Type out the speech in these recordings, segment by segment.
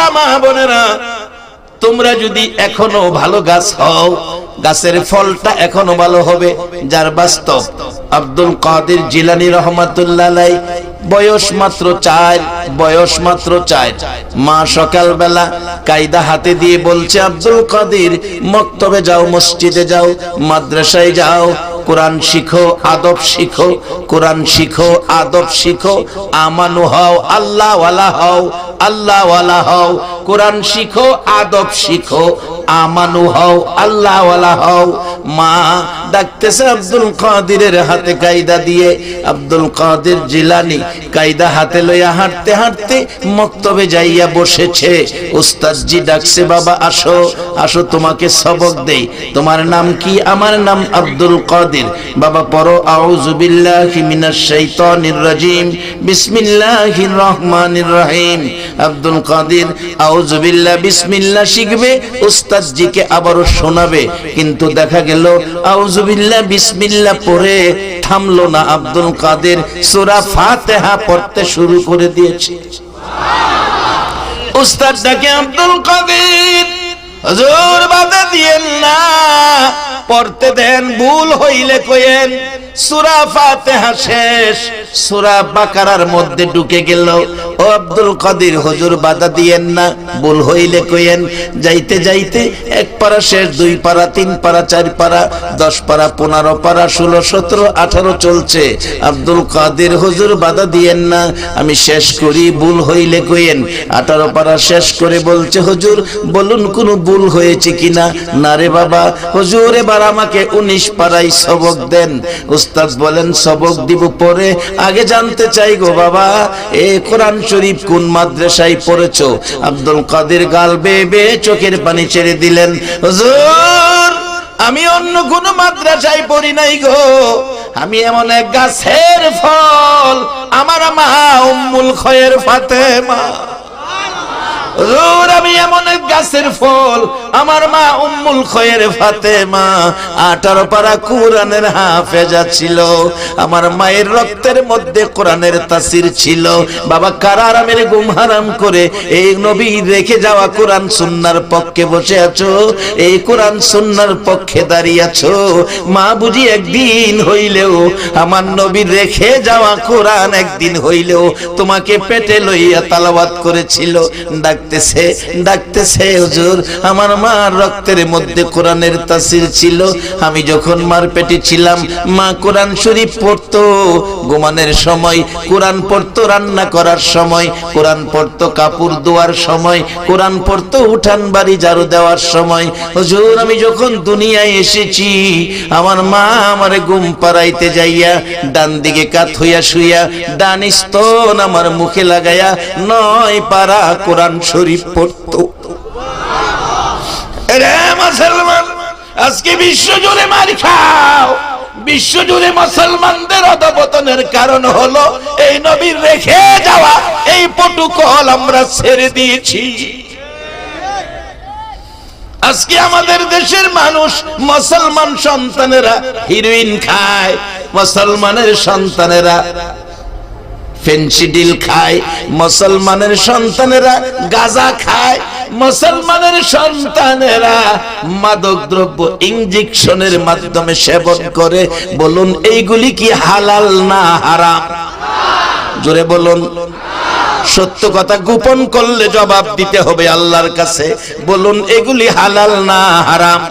যুবকরা মা বোনেরা, তোমরা যদি এখনো ভালো গাছ হও, গাছের ফলটা এখনো ভালো হবে। যার বাস্তব আব্দুল কাদের জিলানী রহমাতুল্লাহ আলাইহি বয়স মাত্র 4। মা সকালবেলা কায়দা হাতে দিয়ে বলছে, আব্দুল কাদের মক্তবে যাও, মসজিদে যাও, মাদ্রাসায় যাও, কোরআন শিখো, আদব শিখো, কোরআন শিখো, আদব শিখো, আমানু হও, আল্লাহ ওয়ালা হও, আল্লাহ ওয়ালা হও, কোরআন শিখো, আদব শিখো, আমানু হও, আল্লাহ ওয়ালা হও। মা ডাকতেছে আব্দুল কাদেরের হাতে কায়দা দিয়ে। আব্দুল কাদের জিলানী কায়দা হাতে লইয়া হাঁটতে হাঁটতে মক্তবে যাইয়া বসেছে। উস্তাদজি ডাকছে, বাবা আসো, আসো তোমাকে সবক দেই। তোমার নাম কি? আমার নাম আব্দুল কাদের। বাবা পড়ো, আউযু বিল্লাহি মিনাশ শাইতানির রাজিম, বিসমিল্লাহির রহমানির রহিম। আব্দুল কাদের আউযু বিল্লাহ বিসমিল্লাহ শিখবে, উস্তাদজিকে আবারও শোনাবে। কিন্তু দেখা গেল আউযু বিল্লাহ বিসমিল্লাহ পড়ে থামলো না, আব্দুল কাদের সূরা ফাতিহা পড়তে শুরু করে দিয়েছে। উস্তাদ ডাকে, আব্দুল কাদের হুজুর বাধা দিয়েন না, পড়তে দেন, ভুল হইলে কইেন। সূরা ফাতিহা শেষ, সূরা বাকারার মধ্যে ঢুকে গেল। ও আব্দুল কাদের হুজুর বাধা দিয়েন না, ভুল হইলে কইেন। যাইতে যাইতে 1 পারা শেষ, 2 পারা, 3 পারা, 4 পারা, 10 পারা, 15 পারা, 16, 17, 18 চলছে। আব্দুল কাদের হুজুর বাধা দিয়েন না, আমি শেষ করি, ভুল হইলে কইেন। 18 পারা শেষ করে বলছে, হুজুর বলুন কোনো ভুল হয়েছে কিনা। না রে বাবা, হুজুর এবার আমাকে 19 পারাই সবক দেন। উস্তাদ বলেন, সবক দিব পরে, আগে জানতে চাই গো বাবা, এ কোরআন শরীফ কোন মাদ্রাসায় পড়েছো? আব্দুল কাদের গাল বেয়ে বেয়ে চোখের পানি ছেড়ে দিলেন, হুজুর আমি অন্য কোন মাদ্রাসায় পড়ি নাই গো, আমি এমন এক গাছের ফল, আমার মা উম্মুল খয়ের ফাতেমা। হুজুর আমি এমন এক গাছের ফল, আমার মা উম্মুল খয়ের ফাতেমা 18 পারা কোরআনের হাফেজা ছিল। আমার মায়ের রক্তের মধ্যে কোরআনের তাসির ছিল। বাবা কারা আরামের ঘুম হারাম করে এই নবী রেখে যাওয়া কোরআন সুন্নাহর পক্ষে বসে আছো, এই কোরআন সুন্নাহর পক্ষে দাঁড়িয়ে আছো। মা বুঝি একদিন হইলেও আমার নবীর রেখে যাওয়া কোরআন একদিন হইলেও তোমাকে পেটে লইয়া তালাওয়াত করেছিল। ডাকতেছে ডাকতেছে, হুজুর আমার মার রক্তের মধ্যে কোরআনের তাসির ছিল। আমি যখন মার পেটে ছিলাম, মা কোরআন শরীফ পড়তো, ঘুমানোর সময় কোরআন পড়তো, রান্না করার সময় কোরআন পড়তো, কাপড় ধোয়ার সময় কোরআন পড়তো, উঠান বাড়ি ঝাড়ু দেওয়ার সময়। হুজুর আমি যখন দুনিয়ায় এসেছি, আমার মা আমারে ঘুম পাড়াইতে যাইয়া ডান দিকে কাত হইয়া শুইয়া ডান স্তন আমার মুখে লাগাইয়া 9 পারা কোরআন শরীফ পড়তো। রে মুসলমান, আজকে বিশ্ব জুড়ে মার খাও, বিশ্ব জুড়ে মুসলমানদের অধঃপতনের কারণ হলো এই নবীর রেখে যাওয়া এই প্রটোকল আমরা ছেড়ে দিয়েছি। আজকে আমাদের দেশের মানুষ, মুসলমান সন্তানেরা হিরোইন খায়, মুসলমানের সন্তানেরা ফেন্সিডিল খায়, মুসলমানের সন্তানেরা গাঁজা খায়, মুসলমানের সন্তানেরা মাদক দ্রব্য ইনজেকশনের মাধ্যমে সেবন করে। বলুন এইগুলি কি হালাল না হারাম? জোরে বলুন। সত্য কথা গোপন করলে জবাব দিতে হবে আল্লাহর কাছে। বলুন এগুলি হালাল না হারাম?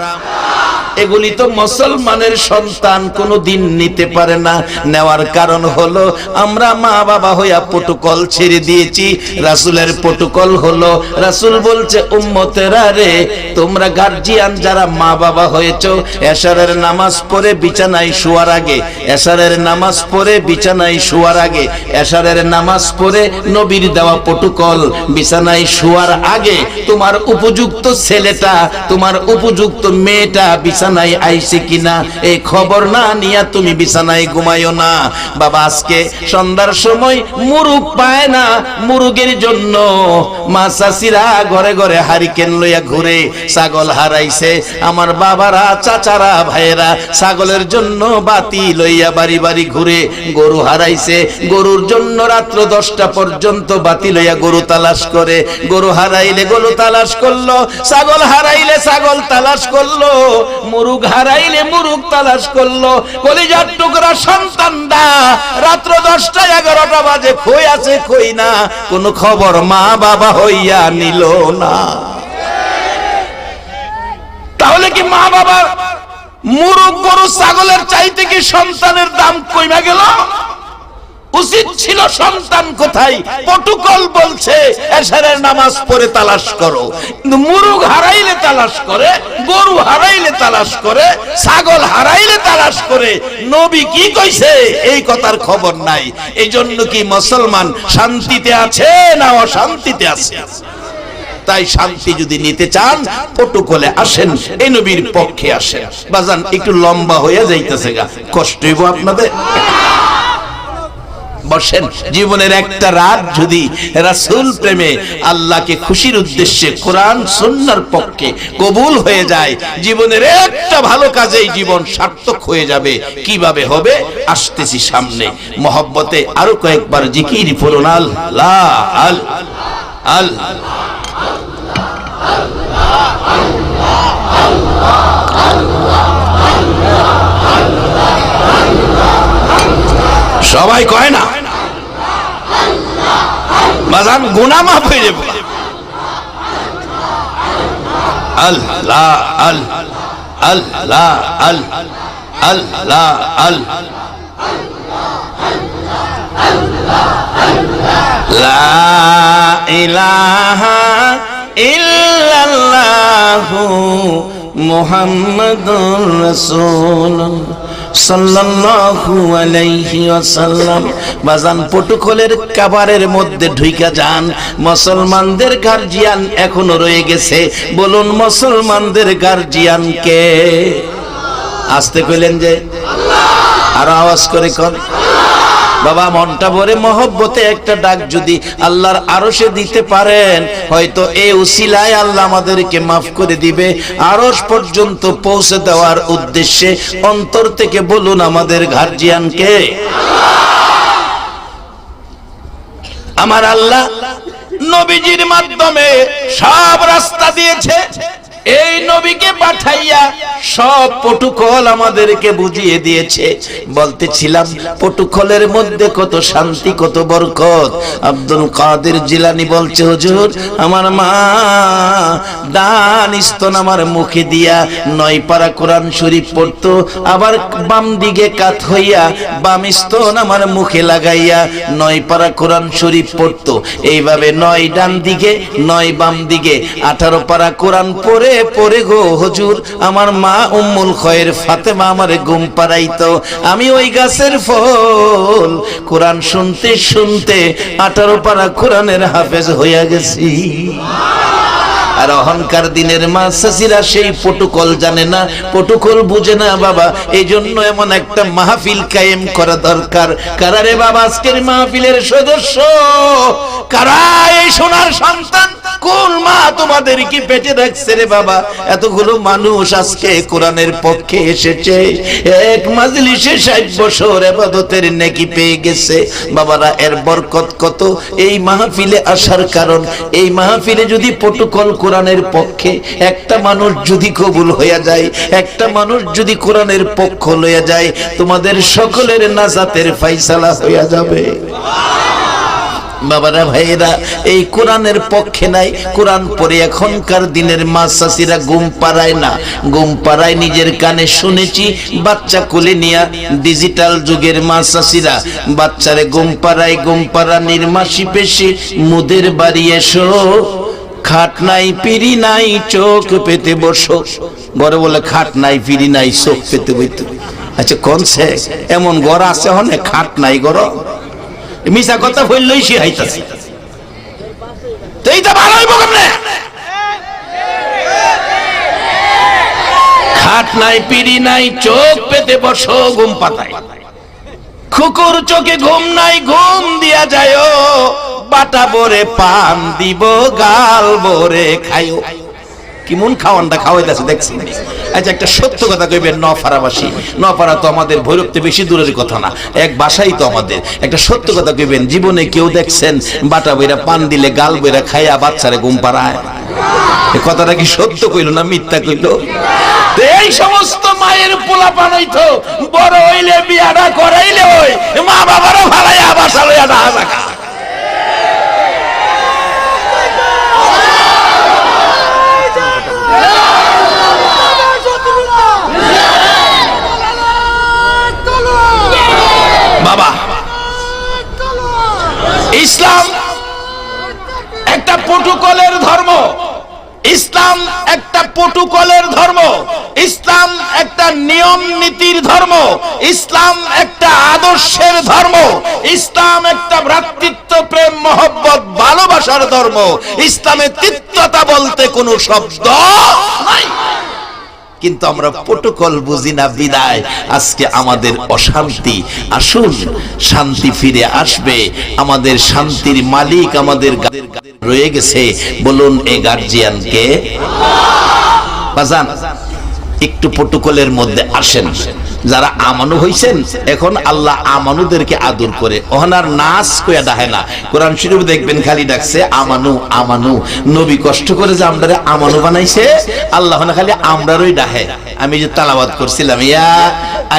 এগুলি তো মুসলমানের সন্তান কোনোদিন নিতে পারে না। নেওয়ার কারণ হলো আমরা মা বাবা হইয়া প্রটোকল ছেড়ে দিয়েছি। রাসূলের প্রটোকল হলো, রাসূল বলছে উম্মতেরা রে, তোমরা গার্জিয়ান যারা মা বাবা হয়েছো, এশারের নামাজ পড়ে বিছানায় শোয়ার আগে, এশারের নামাজ পড়ে বিছানায় শোয়ার আগে, এশারের নামাজ পড়ে নবীর দেওয়া প্রটোকল বিছানায় শোয়ার আগে তোমার উপযুক্ত ছেলেটা, তোমার উপযুক্ত মেয়েটা বিছানায় আইছে কিনা এই খবর না নিয়া তুমি বিছানায় ঘুমাইও না। বাবা আজকে সন্ধ্যার সময় মুরুগ পায় না, মুরুগের জন্য মা চাচিরা ঘরে ঘরে হারিকেন লইয়া ঘুরে। ছাগল হারাইছে, আমার বাবারা চাচারা ভাইয়েরা ছাগলের জন্য বাতি লইয়া বাড়ি বাড়ি ঘুরে। গরু হারাইছে, গরুর জন্য রাত্র 10টা পর্যন্ত বাতি লইয়া গরু তালাশ করে। গরু হারাইলে গরু তালাশ করলো, ছাগল হারাইলে ছাগল তালাশ করলো, মুরুগ হারাইলে মুরুগ তালাশ করলো। কলিজার টুকরা সন্তানরা রাত্র 10টা 11টা বাজে কই আছে কই না, কোন খবর মা বাবা হইয়া নিল না। তাহলে কি মা বাবা মুরুগ গরু ছাগলের চাইতে কি সন্তানের দাম কইমা গেল? উচিত ছিল সন্তান কোথায় প্রটোকল বলছে এশারের নামাজ পড়ে তালাশ করো, কিন্তু মুরুগ হারাইলে তালাশ করে, গরু হারাইলে তালাশ করে, ছাগল হারাইলে তালাশ করে। নবী কি কইছে এই কথার খবর নাই। এই জন্য কি মুসলমান শান্তিতে আছে না অশান্তিতে আছে? তাই শান্তি যদি নিতে চান প্রটোকলে আসেন, এই নবীর পক্ষে আসেন। বাজান একটু লম্বা হয়ে যাইতেছে গা, কষ্ট হইব আপনাদের। বসেন, জীবনের একটা রাত যদি রাসূল প্রেমে আল্লাহকে খুশির উদ্দেশ্যে কোরআন সুন্নাহর পক্ষে কবুল হয়ে যায়, জীবনের একটা ভালো কাজেই জীবন সার্থক হয়ে যাবে। কিভাবে হবে আসতেছি সামনে। মহব্বতে আরো কয়েকবার জিকির পড়ুন, আল্লাহ আল্লাহ আল্লাহ। সবাই কয় না বাজান, গুনাহ মাফ হয়ে যাবে। আল্লাহ আল্লাহ আল্লাহ আল্লাহ আল্লাহ লা ইলাহা ইল্লাল্লাহু মুহাম্মাদুর রাসূলুল্লাহ সাল্লাল্লাহু আলাইহি ওয়াসাল্লাম। বাজান প্রটোকলের কাবারের মধ্যে ঢুইকা যান। মুসলমানদের গার্জিয়ান এখনো রয়ে গেছে। বলুন মুসলমানদের গার্জিয়ান কে? আসতে কইলেন যে আল্লাহ, আর আওয়াজ করে কোন বাবা। মনটা ভরে মহব্বতে একটা ডাক যদি আল্লাহর আরশে দিতে পারেন, হয়তো এই উসিলায় আল্লাহ আমাদেরকে মাফ করে দিবে। আরশ পর্যন্ত পৌঁছে দেওয়ার উদ্দেশ্যে অন্তর থেকে বলুন আমাদের গার্জিয়ান কে? আমার আল্লাহ নবীজির মাধ্যমে সব রাস্তা দিয়েছে। এই নবীকে পাঠাইয়া সব প্রটোকল আমাদেরকে বুঝিয়ে দিয়েছে। বলতেছিলাম প্রটোকলের মধ্যে কত শান্তি, কত বরকত। আব্দুল কাদের জিলানী বলছে, হুজুর আমার মা ডান স্তন আমার মুখে দিয়া 9 পারা কোরআন শরীফ পড়তো, আবার বাম দিকে কাত হইয়া বাম স্তন আমার মুখে লাগাইয়া 9 পারা কোরআন শরীফ পড়তো। এইভাবে 9 ডান দিকে 9 বাম দিকে 18 পারা কোরআন পড়ে পরে গো হুজুর আমার মা উম্মুল খয়ের ফাতেমা আমারে ঘুম পাড়াইতো। আমি ওই গাছের ফল কোরআন শুনতে শুনতে 18 পারা কোরআনের হাফেজ হইয়া গেছি। আর অহংকার দিনের মা চাচিরা সেই প্রটোকল জানে না, প্রটোকল বুঝে না বাবা। এই জন্য এমন একটা মাহফিল কায়েম করা দরকার। কারা রে বাবা আজকের মাহফিলের সদস্য? কারা এই সোনার সন্তান? কোন মা তোমাদের কি পেটে রাখছে রে বাবা? এতগুলো মানুষ আজকে কোরআনের পক্ষে এসেছে, এক মাজলিসে 60 বছর ইবাদতের নেকি পেয়ে গেছে। বাবারা এর বরকত কত। এই মাহফিলে আসার কারণ, এই মাহফিলে যদি প্রটোকল কোরআনের পক্ষে একটা মানুষ যদি কবুল হইয়া যায়, একটা মানুষ যদি কোরআনের পক্ষ লইয়া যায়, তোমাদের সকলের নাজাতের ফায়সালা হইয়া যাবে। বাবারা ভাইরা এই কোরআনের পক্ষে নাই, কোরআন পড়ে এখনকার দিনের মা চাচিরা ঘুম পাড়ায় না। ঘুম পাড়ায় নিজের কানে শুনেছি, বাচ্চা কোলে নিয়া ডিজিটাল যুগের মা চাচিরা বাচ্চারে ঘুম পাড়ায়। ঘুম পাড়া নির্মাসি পেশি মুদের বাড়ি এসো, খাট নাই পিড়ি নাই চোখ পেতে বসো। ঘরে বলে খাট নাই পিড়ি নাই চোখ পেতে বইতে। আচ্ছা কোনছে এমন ঘর আছে হনে খাট নাই ঘর? মিছা কথা বললেই সে হাইতাছে। তো এইটা ভালো হইব কেমনে? খাট নাই, পিড়ি নাই, চোখ পেতে বসো ঘুম পাতায়। খুকুর চোখে ঘুম নাই, ঘুম দিয়া যায়, বাটা ভরে পান দিব, গাল ভরে খায়ো। কেমন খাওয়ানটা খাওয়াইতেছে দেখছেন? আচ্ছা, একটা সত্য কথা কইবেন, নপাড়াবাসী, নপাড়া তো আমাদের ভৈরবতে বেশি দূরের কথা না, এক বাসাই তো আমাদের। একটা সত্য কথা কইবেন, জীবনে কেউ দেখছেন বাটা বইরা পান দিলে গাল বইরা খাইয়া বাচ্চারে ঘুম পাড়ায়? এই কথাটা কি সত্য কইল না মিথ্যা কইল? এই সমস্ত মায়ের পোলাপান হইতো বড় হইলে বিয়াটা করাইলে ওই মা বাবারও ভাড়াইয়া বাসা লইয়া না থাকা। বাবা, ইসলাম একটা প্রটোকলের ধর্ম, ইসলাম একটা প্রটোকলের ধর্ম, ইসলাম একটা নিয়ম নীতির ধর্ম, ইসলাম একটা আদর্শের ধর্ম, ইসলাম একটা ভ্রাতৃত্ব প্রেম মহব্বত ভালোবাসার ধর্ম। ইসলামে তিক্ততা বলতে কোনো শব্দ নাই, কিন্তু আমরা প্রটোকল বুঝি না বিদায় আজকে আমাদের অশান্তি। আসুন, শান্তি ফিরে আসবে। আমাদের শান্তির মালিক আমাদের রয়ে গেছে। বলুন এ গার্জিয়ানকে? বাজান, একটু প্রটোকলের মধ্যে আসেন। যারা আমানু হইছেন, এখন আল্লাহ আমানুদেরকে আদর করে, ওনার নাচ কইয়া ডাহে না। কোরআন শরীফ দেখবেন খালি ডাকছে আমানু আমানু। নবী কষ্ট করে যে আমরারে আমানু বানাইছে, আল্লাহ না খালি আমরারই ডাহে। আমি যে তালাওয়াত করছিলাম, ইয়া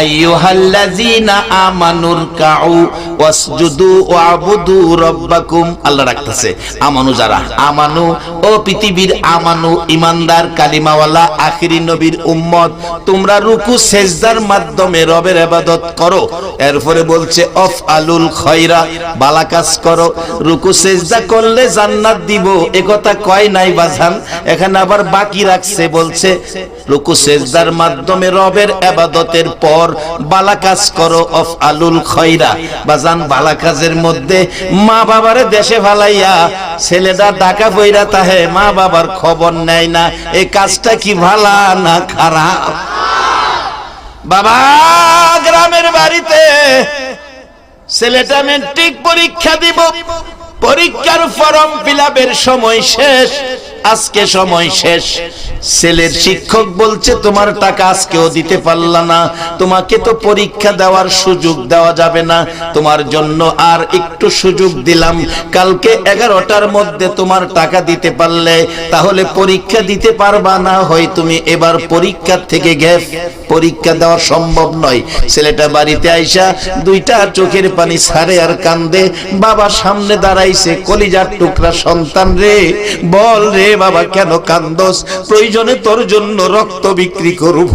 আইয়ুহাল্লাযীনা আমানুর কাউ ওয়াসজুদু ওয়াবুদু রাব্বাকুম, আল্লাহ ডাকতেছে আমানু যারা। আমানু ও পৃথিবীর আমানু, ইমানদার কালিমাওয়ালা আখিরি নবীর উম্মত, তোমরা রুকু সেজদার মাধ্যমে রবের ইবাদত করো। এরপরে বলছে অফ আলুল খয়রা, ভালো কাজ করো। রুকু সেজদা করলে জান্নাত দিব, এ কথা কয় নাই বাজান। এখানে আবার বাকি রাখছে, বলছে রুকু সেজদার মাধ্যমে রবের ইবাদতের পর ভালো কাজ করো, অফ আলুল খয়রা। বাজান, ভালো কাজের মধ্যে মা বাবারে দেশে ফালাইয়া ছেলেটা ঢাকা বইরা তাহে, মা বাবার খবর নেয় না, এই কাজটা কি ভালো না খারাপ? বাবা, গ্রামের বাড়িতে ছেলেটা মেট্রিক পরীক্ষা দিব, পরীক্ষার ফর্ম ফিলআপের সময় শেষ, আজকে সময় শেষ। ছেলের শিক্ষক বলছে তোমার টাকা আজকেও দিতে পারলা না, তোমাকে তো পরীক্ষা দেওয়ার সুযোগ দেওয়া যাবে না, তোমার জন্য আর একটু সুযোগ দিলাম। কালকে 11টার মধ্যে তোমার টাকা দিতে পারলে তাহলে পরীক্ষা দিতে পারবা, না হয় তুমি এবার পরীক্ষা থেকে গ্যাপ, পরীক্ষা দেওয়া সম্ভব নয়। ছেলেটা বাড়িতে আইসা দুইটা চোখের পানি ছাড়ে আর কান্দে। বাবা সামনে দাঁড়াইছে, কলিজার টুকরা সন্তান রে, বল রে বাবা কেন কান্দোস? প্রয়োজনে তোর জন্য রক্ত বিক্রি করব।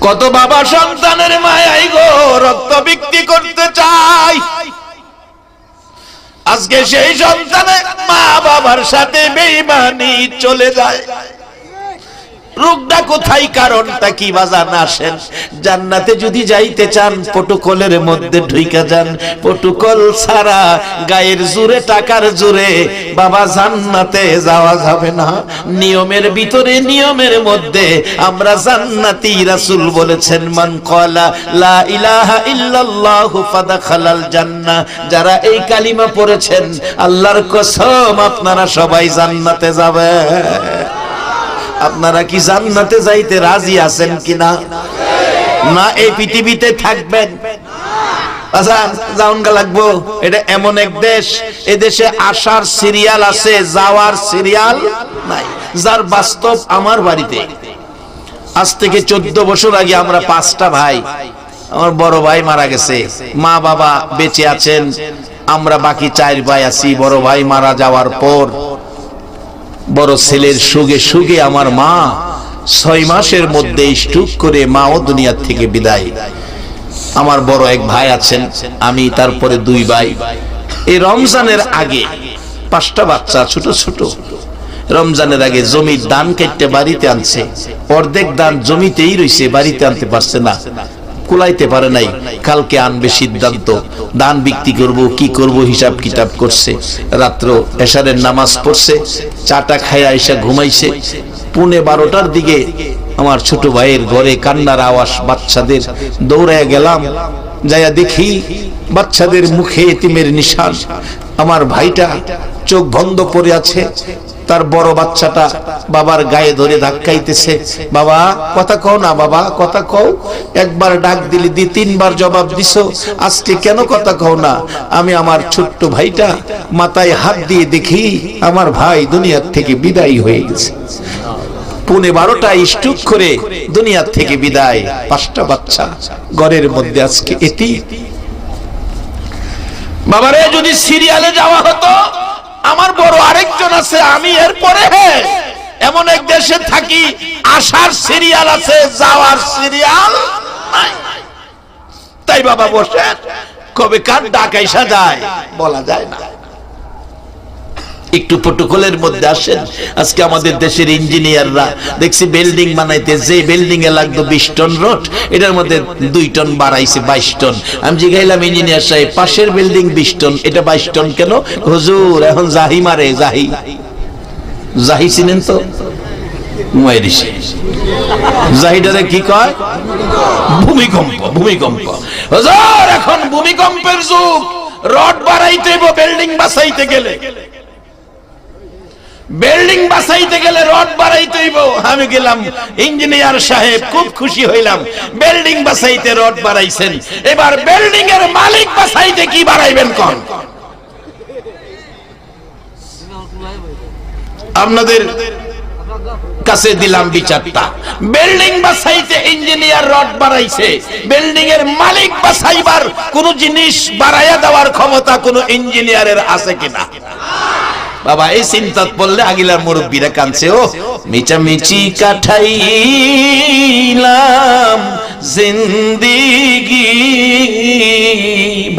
কত বাবা সন্তানের মায়াই গো রক্ত বিক্রি করতে চায়। আজকে সেই সন্তানে মা বাবার সাথে বেঈমানি চলে যায়। রোগটা কোথায়, কারণটা কি বাজান? আসেন, জান্নাতে যদি যাইতে চান প্রটোকলের মধ্যে ঢুইকা যান। প্রটোকল ছাড়া গায়ের জোরে টাকার জোরে বাবা জান্নাতে যাওয়া যাবে না। নিয়মের ভিতরে, নিয়মের মধ্যে আমরা জান্নাতি। রাসূল বলেছেন মান ক্বালা লা ইলাহা ইল্লাল্লাহু ফাদাখালাল জান্নাহ, যারা এই কালিমা পড়েছেন আল্লাহর কসম আপনারা সবাই জান্নাতে যাবেন। আপনারা কি জান্নাতে যাইতে রাজি আছেন কিনা? না এই পৃথিবীতে থাকবেন? আচ্ছা, যাওনগা লাগবো। এটা এমন এক দেশ, এই দেশে আসার সিরিয়াল আছে, যাওয়ার সিরিয়াল নাই। যার বাস্তব আমার বাড়িতে আজ থেকে 14 বছর আগে আমরা 5টা ভাই, আমার বড় ভাই মারা গেছে, মা বাবা বেঁচে আছেন, আমরা বাকি 4 ভাই আছি। বড় ভাই মারা যাওয়ার পর বড় ছেলের সুগে সুগে আমার মা 6 মাসের মধ্যে স্ট্রোক করে মাও দুনিয়া থেকে বিদায়। আমার বড় এক ভাই আছেন, আমি, তারপরে 2 ভাই। এই রমজানের আগে 5টা বাচ্চা ছোট ছোট। রমজানের আগে জমির ধান কেটে বাড়িতে আনছে, অর্ধেক ধান জমিতেই রইছে, বাড়িতে আনতে পারছে না। কুলাইতে পারে নাই, কালকে আনবে সিদ্ধান্ত, ধান বিক্রি করব কি করব হিসাব কিতাব করছে। রাত্র এশারের নামাজ পড়ছে, চাটা খাইয়া এসে ঘুমাইছে। 11:30টার দিকে আমার ছোট ভাইয়ের ঘরে কান্নার আওয়াজ, বাচ্চাদের। দৌড়ায় গেলাম, যাইয়া দেখি বাচ্চাদের মুখে এতিমের নিশান। আমার ভাইটা চোখ বন্ধ করে আছে, তার বড় বাচ্চাটা বাবার গায়ে ধরে ধাক্কাইতেছে, বাবা কথা কও না, বাবা কথা কও। একবার ডাক দিলি 2-3বার জবাব দিছো, আজকে কেন কথা কও না? আমি আমার ছোট্ট ভাইটা মাথায় হাত দিয়ে দেখি আমার ভাই দুনিয়ার থেকে বিদায় হয়ে গেছে। 11:30টায় স্ট্রোক করে দুনিয়ার থেকে বিদায়। 5টা বাচ্চা ঘরের মধ্যে আজকে এতিম। বাবারে, যদি সিরিয়ালে যাওয়া হতো, আমার বড় আরেকজন আছে, আমি এরপরে এমন এক দেশে থাকি, আসার সিরিয়াল আছে, যাওয়ার সিরিয়াল নাই। তাই বাবা বসে কবে কার ডাক আইসা যায় বলা যায় না। একটু প্রটোকলের মধ্যে আসেন। আজকে আমাদের দেশের ইঞ্জিনিয়াররা দেখছি বিল্ডিং বানাইতে, যে বিল্ডিং এ লাগতো 20 টন রড, এটার মধ্যে 2 টন বাড়াইছে 22 টন। আমি জিগাইলাম ইঞ্জিনিয়ার সাহেব, পাশের বিল্ডিং 20 টন, এটা 22 টন কেন? হুজুর এখন জাহি মারে, জাহি। জাহি চিনেন তো? জাহিদারে কি কয়? ভূমিকম্প। ভূমিকম্প। হুজুর এখন ভূমিকম্পের যুগ, রড বাড়াইতে হইব বিল্ডিং বাঁচাইতে গেলে। বিল্ডিং বাঁচাইতে গেলে রড বাড়াইতে হইব। আমি গেলাম, ইঞ্জিনিয়ার সাহেব খুব খুশি হইলাম, বিল্ডিং বাঁচাইতে রড বাড়াইছেন, এবার বিল্ডিং এর মালিক বাঁচাইতে কি বাড়াইবেন কোন? আপনাদের কাছে দিলাম বিচারটা। বিল্ডিং বাঁচাইতে ইঞ্জিনিয়ার রড বাড়াইছে, বিল্ডিং এর মালিক বাঁচাইবার কোন জিনিস বাড়াইয়া দেওয়ার ক্ষমতা কোন ইঞ্জিনিয়ারের আছে কিনা? বাবা, এই চিন্তা পড়লে আগিলার মুরব্বীরা কাঁদছে। ও মিচামিচি কাটাইলাম জিন্দিগি,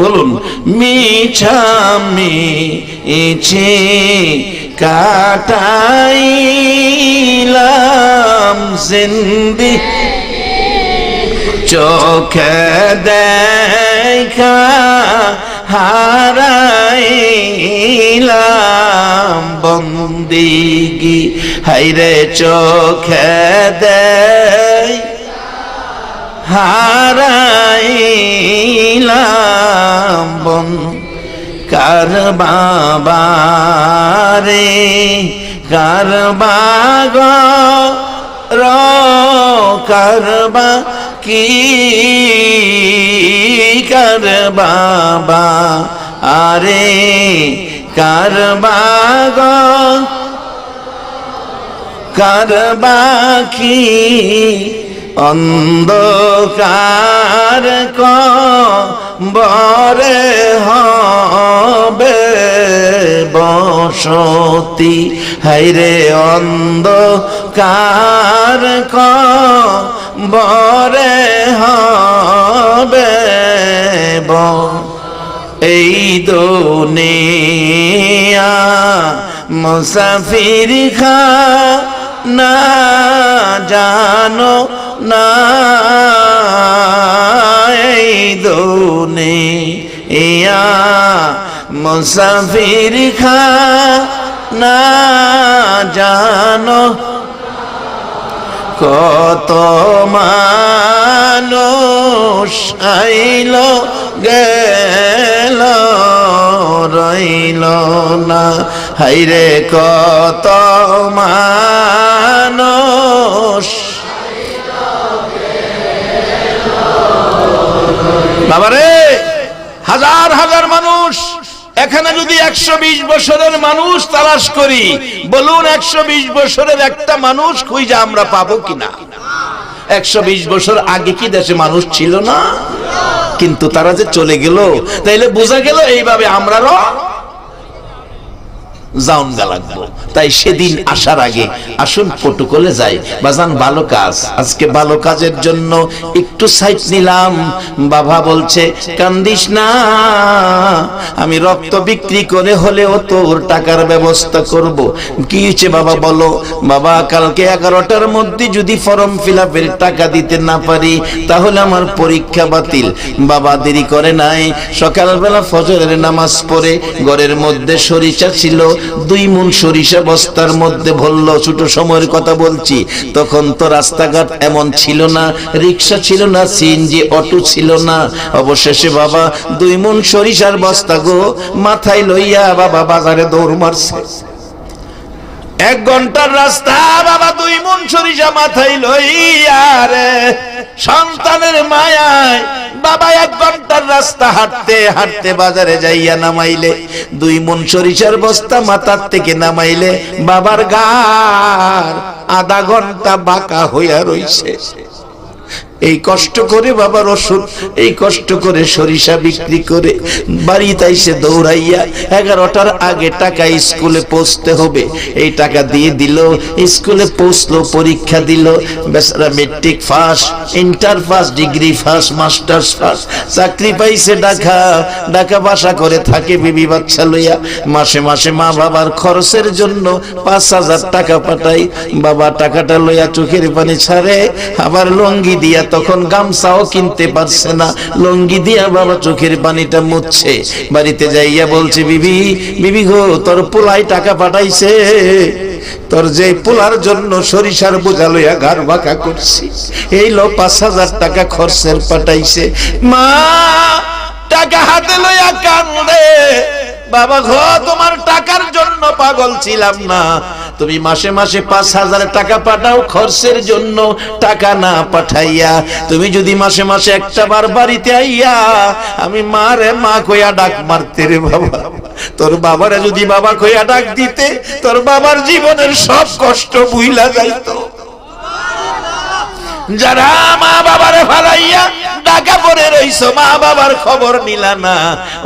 বলুন, মিছামিচি কাটাইলাম জিন্দিগি, চোখে দেখা হারাইলাম বন্দিগি, হাইরে চোখে দেই হারাইলাম বন। কার বাবা রে, কার বাগ র, কার বা কি, কার বাবা আরে, কার বাগ, কার বাকি, অন্ধকার কবরে হবে বসতি, হাইরে অন্ধকার কবরে হবে। এই দুনিয়া মুসাফির খানা, জানো না এই দুনিয়া মুসাফির খানা, জানো কত মানুষ আইল গেল রইল না, হাইরে কত মানুষ। বাবারে, হাজার হাজার মানুষ। এখানে যদি 120 বছরের মানুষ তালাশ করি, বলুন 120 বছরের একটা মানুষ খুঁজে আমরা পাবো কিনা? 120 বছর আগে কি দেশে মানুষ ছিল না? কিন্তু তারা যে চলে গেল, তাইলে বোঝা গেল এইভাবে আমরাও জাউনগা লাগবো। তাই সেদিন আসার আগে আসুন প্রটোকলে যাই। বাজান ভালো কাজ, আজকে ভালো কাজের জন্য একটু সাইড নিলাম। বাবা বলছে কান্দিস না, আমি রক্ত বিক্রি করে হলেও তোর টাকার ব্যবস্থা করব। কি হয়েছে বাবা বলো? বাবা কালকে 11টার মধ্যে যদি ফর্ম ফিল আপের টাকা দিতে না পারি তাহলে আমার পরীক্ষা বাতিল। বাবা দেরি করে নাই, সকালবেলা ফজরের নামাজ পড়ে ঘরের মধ্যে সরিষা ছিল, 2 মণ সরিষা বস্তার মধ্যে ভরল। ছোট সময়ের কথা বলছি, তখন তো রাস্তাঘাট এমন ছিল না, রিক্সা ছিল না, সিএনজি অটো ছিল না। অবশেষে বাবা 2 মণ সরিষার বস্তা গো মাথায় লইয়া বাবা বাজারে দৌড় মারছে। 1 ঘন্টার রাস্তা, বাবা 2 মণ সরিষা মাথায় লইয়া রে সন্তানের মায়ায় বাবা 1 ঘন্টার রাস্তা হাঁটতে হাঁটতে বাজারে যাইয়া নামাইলে 2 মণ সরিষার বস্তা মাথার থেকে নামাইলে বাবার গার আধা ঘন্টা বাঁকা হইয়া রইছে। এই কষ্ট করে বাবার ওষুধ, এই কষ্ট করে সরিষা বিক্রি করে বাড়িতে এসে দৌড়াইয়া 11টার আগে টাকা স্কুলে পৌঁছতে হবে, এই টাকা দিয়ে দিল। স্কুলে পৌঁছলো, পরীক্ষা দিল, বেচারা metric first, inter first, degree first, masters first, চাকরি পাইছে। ঢাকা বাসা করে থাকে বিবি বাচ্চা লইয়া। মাসে মাসে মা বাবার খরচের জন্য 5,000 টাকা পাঠাই। বাবা টাকাটা লইয়া চোখের পানি ছাড়ে, আবার লঙ্গি দিয়া, তখন গামছাও কিনতে পারছে না, লঙ্গি দিয়া বাবা চোখের পানিটা মুছছে। বাড়িতে যাইয়া বলছে বিবি গো তোর পোলাই টাকা পাঠাইছে, তোর যে পোলার জন্য সরিষার বোঝা লইয়া ঘাড় বাঁকা করছি, এই লো 5,000 টাকা খরচের পাঠাইছে। মা টাকা হাতে লইয়া কান্দে। বাবা গো তোমার টাকার জন্য পাগল ছিলাম না, তুমি মাসে মাসে 5,000 টাকা পাঠাও খরচের জন্য, টাকা না পাঠাইয়া তুমি যদি মাসে মাসে একটা বার বাড়িতে আইয়া আমি মারে মা কইয়া ডাক মারতে রে বাবা। তোর বাবারে যদি বাবা কইয়া ডাক দিতে, তোর বাবার জীবনের সব কষ্ট ভুইলা যাইতো। যারা মা বাবারে ফালাইয়া ঢাকা পড়ে রইছো, মা বাবার খবর নিলা না,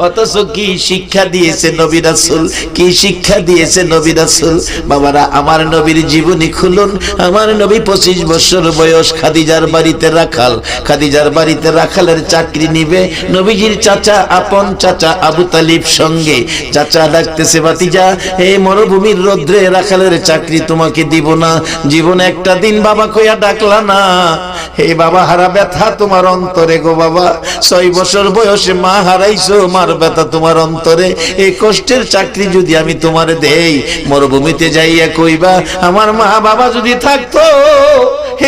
অথচ কি শিক্ষা দিয়েছে নবী রাসূল, কি শিক্ষা দিয়েছে নবী রাসূল। বাবারা আমার নবীর জীবনী খুলুন। আমার নবী 25 বছর বয়স, খাদিজার বাড়িতে রাখাল, খাদিজার বাড়িতে রাখালের চাকরি নিবে। নবীজির চাচা, আপন চাচা আবু তালিব সঙ্গে। চাচা ডাকতেছে ভাতিজা, এই মরুভূমির রোদ্রে রাখালের চাকরি তোমাকে দিব না, জীবনে একটা দিন বাবা কইয়া ডাকলা না। হে বাবা হারা ব্যথা তোমার অন্তরে গো বাবা, 6 বছর বয়সে মা হারাইছো, মার ব্যথা তোমার অন্তরে। এই কষ্টের চাকরি যদি আমি তোমারে দেই, মরুভূমিতে যাইয়া কইবা আমার মা বাবা যদি থাকতো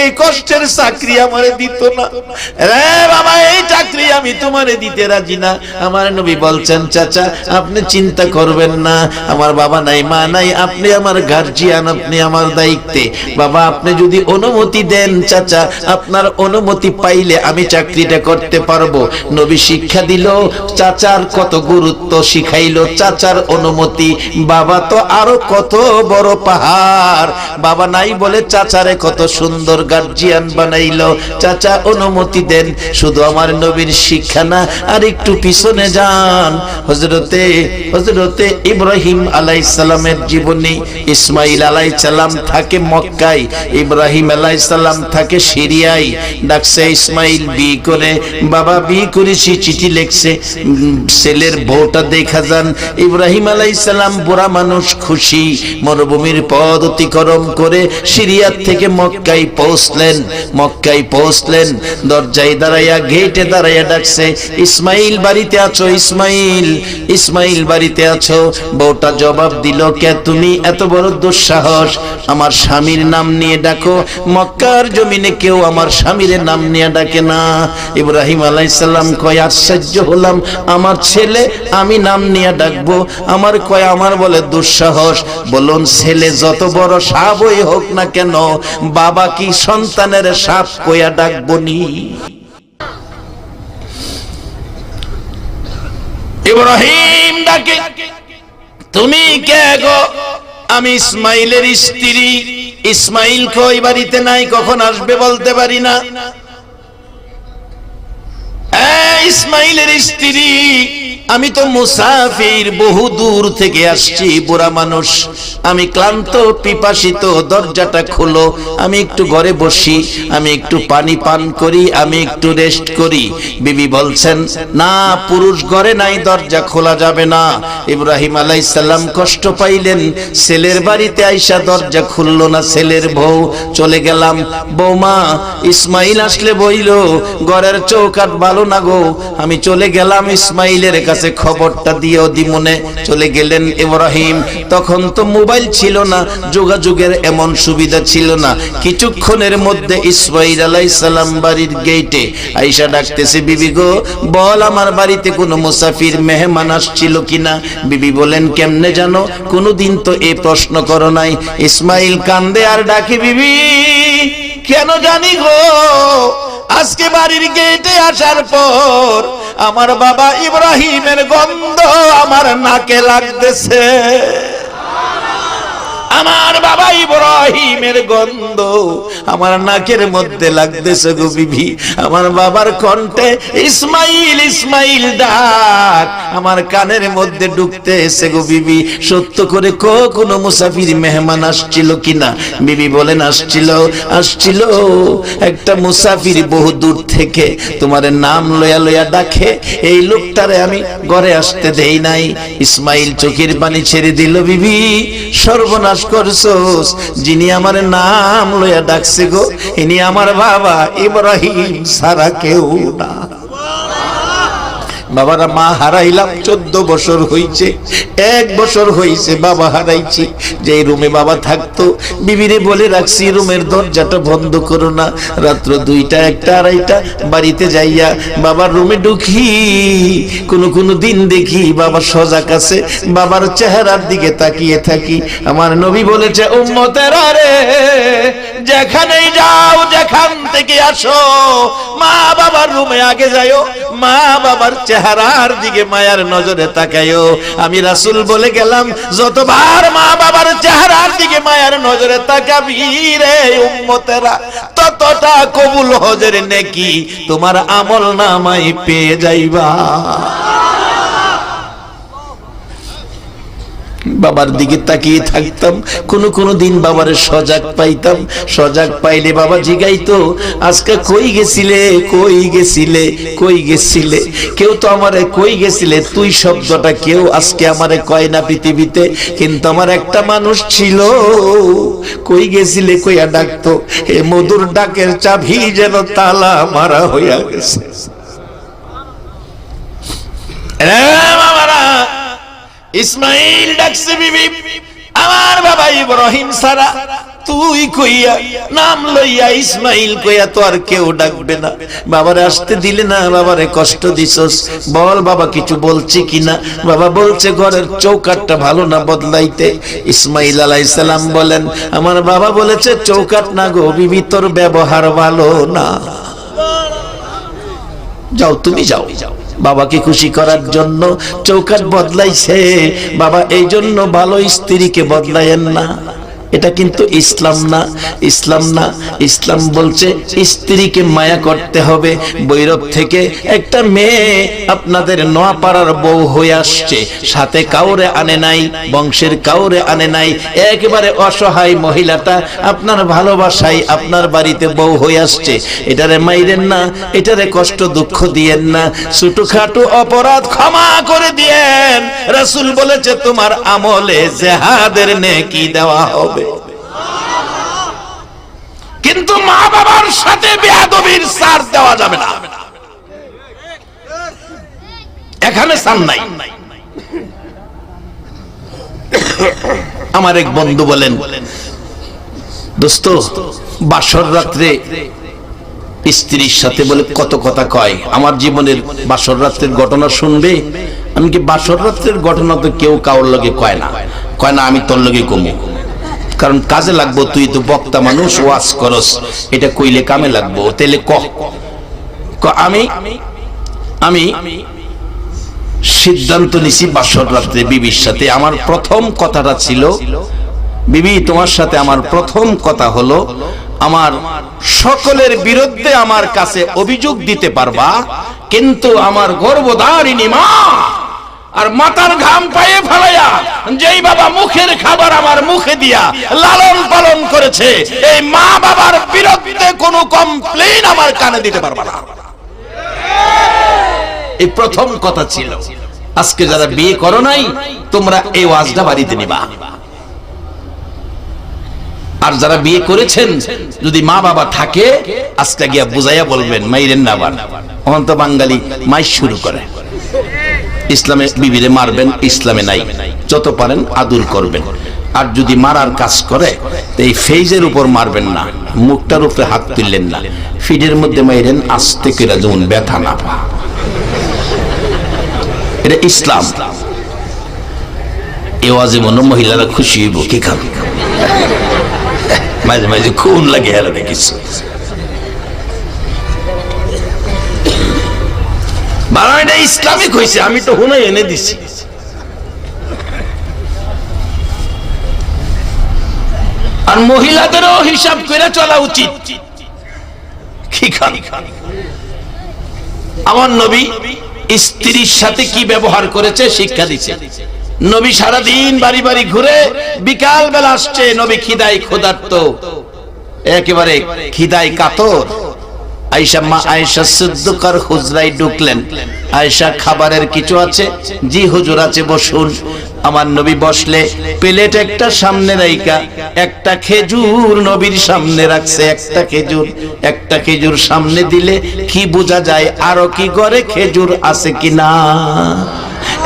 এই কষ্টের চাকরি আমারে দিত না রে বাবা, এই চাকরি আমি তোমারে দিতে রাজি না। আমার নবী বলছেন চাচা আপনি চিন্তা করবেন না, আমার বাবা নাই মা নাই, আপনি আমার গার্জিয়ান, আপনি আমার দায়িত্বে। বাবা আপনি যদি অনুমতি দেন চাচা, আপনার অনুমতি পাইলে আমি চাকরিটা করতে পারবো। নবী শিক্ষা দিল, চাচার কত গুরুত্ব শিখাইলো, চাচার অনুমতি। বাবা তো আরো কত বড় পাহাড়, বাবা নাই বলে চাচারে কত সুন্দর গার্জিয়ান বানাইলো। চাচা অনুমতি দেন। শুধু আমার নবীর শিক্ষা না, আর একটু পিছনে যান, হযরতে ইব্রাহিম আলাইহিস সালামের জীবনী। ইসমাইল আলাইহিস সালাম থাকে মক্কায়, ইব্রাহিম আলাইহিস সালাম থাকে সিরিয়ায়। ডাকছে ইসমাইল বিয়ে করে, বাবা বিয়ে করেছি, চিঠি লিখছে, ছেলের বউটা দেখা যান। ইব্রাহিম আলাইহিস সালাম বুড়া মানুষ, খুশি, মরুভূমির পথ অতিক্রম করে সিরিয়ার থেকে মক্কায় পৌঁছলেন। দরজায় দাঁড়াইয়া, গেটে দাঁড়াইয়া ডাকছে ইসমাইল বাড়িতে আছো, ইসমাইল বাড়িতে আছো। বউটা জবাব দিল, কে তুমি, এত বড় দুঃসাহস, আমার স্বামীর নাম নিয়ে ডাকো। মক্কার জমিনে কেউ আমার স্বামীর নাম নিয়ে ডাকে না। ইব্রাহিম আলাইহিস সালাম কয় আশ্চর্য হলাম, আমার ছেলে আমি নাম নিয়ে ডাকবো, আমার বলে দুঃসাহস। বলুন ছেলে যত বড় সাপই হোক না কেন, বাবা কি সন্তানের সাপ কইয়া ডাকবো নি? ইব্রাহিম ডাকে, তুমি কে গো? আমি ইসমাইলের স্ত্রী। ইসমাইল কই বাড়িতে নাই, কখন আসবে বলতে পারি না। ইসমাইলের স্ত্রী, আমি তো মুসাফির, বহু দূর থেকে আসছি, বুড়া মানুষ, আমি ক্লান্ত পিপাসিত, দরজাটা খোলো, আমি একটু ঘরে বসি, আমি একটু পানি পান করি, আমি একটু রেস্ট করি। বিবি বলছেন, না, পুরুষ ঘরে নাই, দরজা খোলা যাবে না। ইব্রাহিম আলাইহিস সালাম কষ্ট পাইলেন, ছেলের বাড়িতে আইসা দরজা খুললো না, ছেলের বউ। চলে গেলাম, বৌমা ইসমাইল আসলে বইল ঘরের চৌকাট ভালো না গো। আমি চলে গেলাম ইসমাইলের কাছে, খবরটা দিয়েও দিমনে। চলে গেলেন ইব্রাহিম। তখন তো মোবাইল ছিল না, যোগাযোগের এমন সুবিধা ছিল না। কিছুক্ষণের মধ্যে ইসমাইল আলাইহিস সালাম বাড়ির গেটে আয়েশা ডাকতেছে, বিবি গো, বল আমার বাড়িতে কোনো মুসাফির মেহমান আসছিল কিনা। বিবি বলেন, কেমনে জানো? কোনোদিন তো এই প্রশ্ন করো নাই। ইসমাইল কান্দে আর ডাকে, বিবি কেন জানি গো, আজকে বাড়ির গেটে আসার পর আমার বাবা ইব্রাহিমের গন্ধ আমার নাকে লাগতেছে। আমার বাবা ইব্রাহিমের গন্ধ আমার নাকের মধ্যে লাগতেছে গো বিবি। আমার বাবার কণ্ঠে ইসমাইল ইসমাইল ডাক আমার কানের মধ্যে ঢুকতেছে গো বিবি। সত্য করে কোনো মুসাফির মেহমান আসছিল কিনা? বিবি বলেন, আসছিল একটা মুসাফির বহু দূর থেকে, তোমার নাম লয়া লয়া ডাকে, এই লোকটারে আমি ঘরে আসতে দেই নাই। ইসমাইল চোখের পানি ছেড়ে দিল, বিবি সর্বনাশ করছস, যিনি আমার নাম লয়া ডাকছে গো, ইনি আমার বাবা ইব্রাহিম ছাড়া কেউ না। বাবারা, মা হারাইলাম 14 বছর হইছে, 1 বছর হইছে বাবা হারাইছি। যে রুমে বাবা থাকতো, বিবিরে বলে রাখছি রুমের দরজাটা বন্ধ করো না। রাত্র 2টা 1টা 2:30 বাড়িতে যাইয়া বাবার রুমে ঢুকি, কোনো দিন দেখি বাবা সজাগ আছে, বাবার চেহারার দিকে তাকিয়ে থাকি। আমার নবী বলেছে, উম্মতেরা রে, যেখানেই যাও, যেখান থেকে আসো, মা বাবার রুমে আগে যাইও, মা বাবার চেহারার দিকে মায়ার নজরে তাকাইও। আমি রাসূল বলে গেলাম, যতবার মা বাবার চেহারার দিকে মায়ার নজরে তাকাবি রে উম্মতেরা, ততটা কবুল হজের নেকি তোমার আমল নামায় পেয়ে যাইবা। বাবার দিকে তাকিয়ে থাকতাম, কোনো দিন বাবারে সজাগ পাইতাম। সজাগ পাইলে বাবা জিগাইতো, আজকে কই গেছিলে। কেউ তো আমারে কই গেছিলে তুই শব্দটা কেউ আজকে আমারে কয় না পৃথিবীতে, কিন্তু আমার একটা মানুষ ছিল কই গেছিলে কইয়া ডাকতো। এ মধুর ডাকের চাবি যেন তালা মারা হইয়া গেছে। ইসমাইল ডাকছে, বিবি আমার বাবা ইব্রাহিম সারা তুই কইয়া নাম লইয়া ইসমাইল কইয়া তো আর কেউ ডাকবে না। বাবারে আসতে দিলে না, বাবারে কষ্ট দিছস, বল বাবা কিছু বলছে কিনা। বাবা বলছে ঘরের চৌকাটটা ভালো না, বদলাইতে। ইসমাইল আলাইহিস সালাম বলেন, আমার বাবা বলেছে চৌকাট না গো বিবি, তোর ব্যবহার ভালো না, যাও তুমি যাও। বাবাকে খুশি করার জন্য চৌকাট বদলাইছে বাবা, এই জন্য ভালো স্ত্রীকে বদলায়েন না। এটা কিন্তু ইসলাম না, ইসলাম বলছে স্ত্রীকে মায়া করতে হবে। বৈরব থেকে একটা মেয়ে আপনাদের নোয়াপাড়ার বউ হয়ে আসছে, সাথে কাউরে আনে নাই, বংশের কাউরে আনে নাই, একেবারে অসহায় মহিলাটা আপনার ভালোবাসায় আপনার বাড়িতে বউ হয়ে আসছে। এটারে মাইরেন না, এটারে কষ্ট দুঃখ দিয়েন না, ছোটখাটো অপরাধ ক্ষমা করে দিয়েন। রাসূল বলেছে তোমার আমলে জিহাদের নেকি দেওয়া হবে। কিন্তু মা বাবার সাথে বেয়াদবির সার দেওয়া যাবে না, এখানে সার নাই। আমার এক বন্ধু বলেন, দোস্ত বাসর রাত্রে স্ত্রীর সাথে বলে কত কথা কয়, আমার জীবনের বাসর রাত্রের ঘটনা শুনবে। আমি কি বাসর রাত্রের ঘটনা তো কেউ কাউর লগে কয় না, আমি তোর লগে কমু, কারণ কাজে লাগবো, তুই তো বক্তা মানুষ, ওয়াজ করস, এটা কইলে কামে লাগবো, তাইলে আমি সিদ্ধান্ত নিছি বাসর রাত্রে বিবির সাথে। আমার প্রথম কথাটা ছিল, বিবি তোমার সাথে আমার প্রথম কথা হলো আমার সকলের বিরুদ্ধে আমার কাছে অভিযোগ দিতে পারবা, কিন্তু আমার গর্ভধারিণী মা আর মাথার ঘাম পায়ে ফেলাইয়া যেই বাবা মুখের খাবার আমার মুখে দিয়া লালন পালন করেছে, এই মা বাবার বিরুদ্ধে কোনো কমপ্লেইন আমার কানে দিতে পারবা না। এই প্রথম কথা ছিল। আজকে যারা বিয়ে করো নাই, তোমরা এই ওয়াজটা বাড়িতে নিবা। আর যারা বিয়ে করেছেন, যদি মা বাবা থাকে, আজকে গিয়া বুঝাইয়া বলবেন মাইরেন না। আবার অন্ত বাঙালি মাই শুরু করে, ইসলামে বিবিরে মারবেন, ইসলামে নাই, যত পারেন আদর করবেন। আর যদি মারার কাজ করে, এই ফেজের উপর মারবেন না, মুখটার উপরে হাত তুললেন না, ফিডের মধ্যে মাইরেন আস্তে করে, যেমন ব্যথা না পা। এটা ইসলাম। এ ওয়াজে মনে মহিলারা খুশি হইব, কি খাবে মাঝে মাঝে খুন লাগে হেরা দেখিস। এটা ইসলামিক হয়েছে, আমি তো হুনাই এনে দিছি। আর মহিলাদেরও হিসাব করে চলা উচিত। কি খান আমার নবী স্ত্রীর সাথে কি ব্যবহার করেছে শিক্ষা দিচ্ছে। নবী সারাদিন বাড়ি বাড়ি ঘুরে বিকাল বেলা আসছে, নবী খিদায় ক্ষুধার্ত, একেবারে খিদায় কাতর। আয়েশা মা আয়েশা সিদ্দিকার হুজরায় ঢুকলেন। আয়েশা, খাবারের কিছু আছে? জি হুজুর আছে, বসুন। আমার নবী বসলে প্লেট একটা সামনে রাইখা একটা খেজুর নবীর সামনে রাখছে। একটা খেজুর সামনে দিলে কি বোঝা যায় আরো কি ঘরে খেজুর আছে কিনা?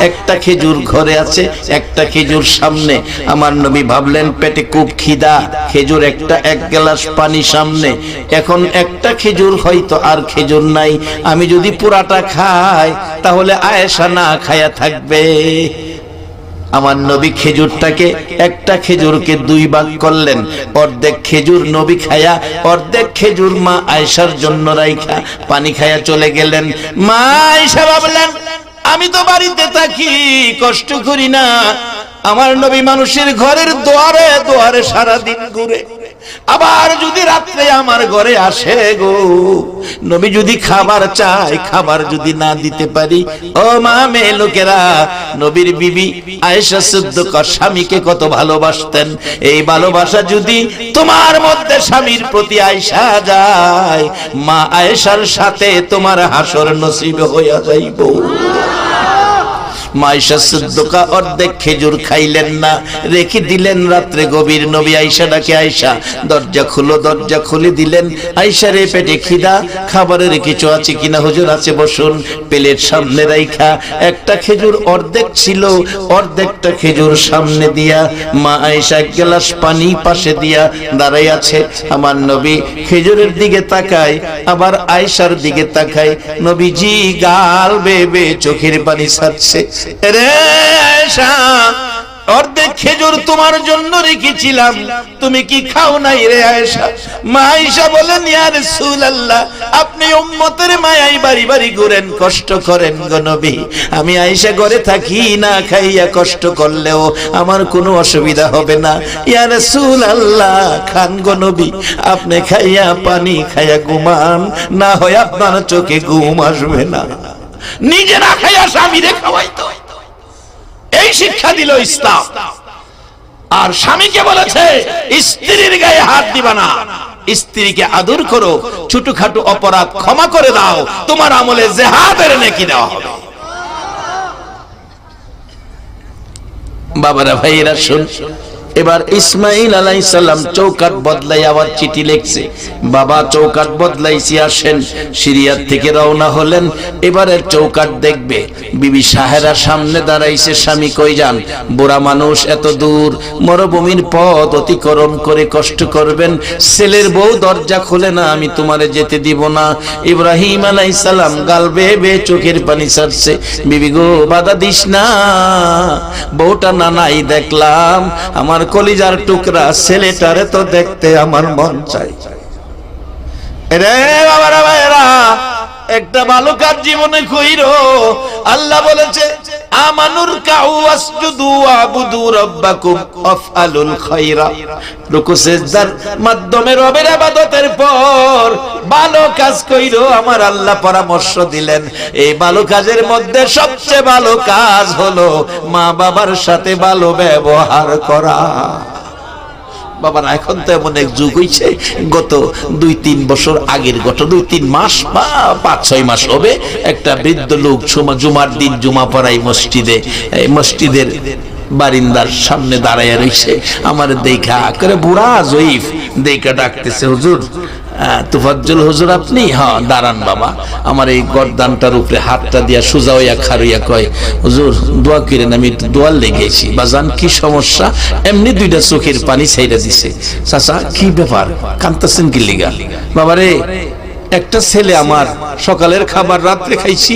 একটা খেজুর ঘরে আছে, একটা খেজুর সামনে। আমার নবী ভাবলেন পেটে খুব খিদা, খেজুর একটা, এক গ্লাস পানি সামনে। এখন একটা খেজুর হয়তো আর খেজুর নাই, আমি যদি পুরাটা খাই তাহলে আয়েশা না খায়া থাকবে। আমার নবী খেজুরটাকে, একটা খেজুরকে দুই ভাগ করলেন। অর্ধেক খেজুর নবী খায়া, অর্ধেক খেজুর মা আয়েশার জন্য রাইখা পানি খায়া চলে গেলেন। মা আয়েশা ভাবলেন আমি তো বাড়িতে থাকি, কষ্ট করি না, আমার নবী মানুষের ঘরের দুয়ারে দুয়ারে সারাদিন ঘুরে, আবার যদি রাত্রে আমার ঘরে আসে গো, নবী যদি খাবার চায়, খাবার যদি না দিতে পারি, ও মা মেয়ে লোকেরা, নবীর বিবি আয়েশা সিদ্দিকা স্বামীকে কত ভালোবাসতেন। এই ভালোবাসা যদি তোমার মধ্যে স্বামীর প্রতি আয়েশা যায়, মা আয়েশার সাথে তোমার হাসর নসিব হইয়া যাইব। আয়েশা সিদ্দিকা অর্ধেক খেজুর খাইলেন না, রেখে দিলেন রাত্রে গভীর। নবী আয়েশা ডাকে, আয়েশা দরজা খুলো, দরজা খুলে দিলেন। আয়েশা রে পেটে খিদা, খাবারের কিছু আছে কিনা? হুজুর আছে, বসুন। প্লেট সামনে রাইখা একটা খেজুর অর্ধেক ছিল, অর্ধেকটা খেজুর সামনে দিয়া মা আয়েশা এক গ্লাস পানি পাশে দিয়া দাঁড়াই আছে। আমার নবী খেজুরের দিকে তাকায়, আবার আয়েশার দিকে তাকায়। নবীজি গাল বেবে চোখের পানি ছাড়ছে। রে আয়েশা, অর্ধেক খেজুর তোমার জন্য রেখেছিলাম, তুমি কি খাও নাই রে আয়েশা? মা আয়েশা বলেন, ইয়া রাসূলুল্লাহ, আপনি উম্মতের মায়ায় বাড়ি বাড়ি ঘুরেন, কষ্ট করেন গো নবী। আমি আয়েশা ঘরে থাকি, না খাইয়া কষ্ট করলেও আমার কোনো অসুবিধা হবে না। ইয়া রাসূলুল্লাহ, খান গো নবী, আপনি খাইয়া পানি খাইয়া ঘুমান, না হয় আপনার চোখে ঘুম আসবে না। নিজে না খাইয়া স্বামীরে খাওয়াইতো। এই শিক্ষা দিল ইসলাম। আর স্বামীকে বলেছে স্ত্রীর গায়ে হাত দিবা না, স্ত্রীকে আদর করো, ছোটখাটো অপরাধ ক্ষমা করে দাও, তোমার আমলে জিহাদের নেকি দেওয়া হবে। বাবারা ভাইয়েরা শুন, এবার ইসমাইল আলাইহিস সালাম চৌকাট বদলাই আবার চিঠি লিখছে। বাবা চৌকাট বদলাইছি, আসেন। সিরিয়ার থেকে রওনা হলেন, এবারে চৌকাট দেখবে। বিবি সাহেরা সামনে দাঁড়াইছে, স্বামী কই যান? বুড়া মানুষ, এত দূর মরুভূমির পথ অতিক্রম করে কষ্ট করবেন, ছেলের বউ দরজা খুলে না, আমি তোমারে যেতে দিব না। ইব্রাহিম আলাইহিস সালাম গাল বেয়ে চোখের পানি ছাড়ছে। বিবি গো, বাধা দিস না, বউটা নানাই দেখলাম, আমার কলিজার টুকরা ছেলেটারে তো দেখতে আমার মন চাই। রে বাবারা ভাইরা, একটা ভালো কাজ জীবনে কইরো। আল্লাহ বলেছে আমানুর কাউ ওয়াসজুদু ওয়াবুদু রাব্বাকুম আফআলুল খায়রা। রুকু সিজদার মাধ্যমে রবের ইবাদতের পর ভালো কাজ কইরো। আমার আল্লাহ পরামর্শ দিলেন এই ভালো কাজের মধ্যে সবচেয়ে ভালো কাজ হলো মা বাবার সাথে ভালো ব্যবহার করা। বাবার এখন তো এমন এক যুগ হইছে, গত 2-3 বছর আগের ঘটনা, 2-3 মাস বা 5-6 মাস হবে, একটা বৃদ্ধ লোক জুমার দিন জুমা পড়াই মসজিদের বারিন্দার সামনে দাঁড়াইয়া রইছে। আমার দেখা করে বুড়া জয়ীফ দেখা ডাকতেছে, হুজুর তুফাজ্জল হুজুর আপনি? হ্যাঁ দাঁড়ান বাবা। আমার এই গর্দানটার উপরে হাতটা দিয়া সোজা হইয়া খারুইয়া কয়, হুজুর দোয়া করেন, আমি দোয়ার লেগেছি। বাজান কি সমস্যা? এমনি 2টা চোখের পানি ছাইড়া দিছে। চাচা কি ব্যাপার, কাঁদতেছেন কি লিগা? বাবারে একটা ছেলে আমার সকালের খাবার রাত্রে খাইছি,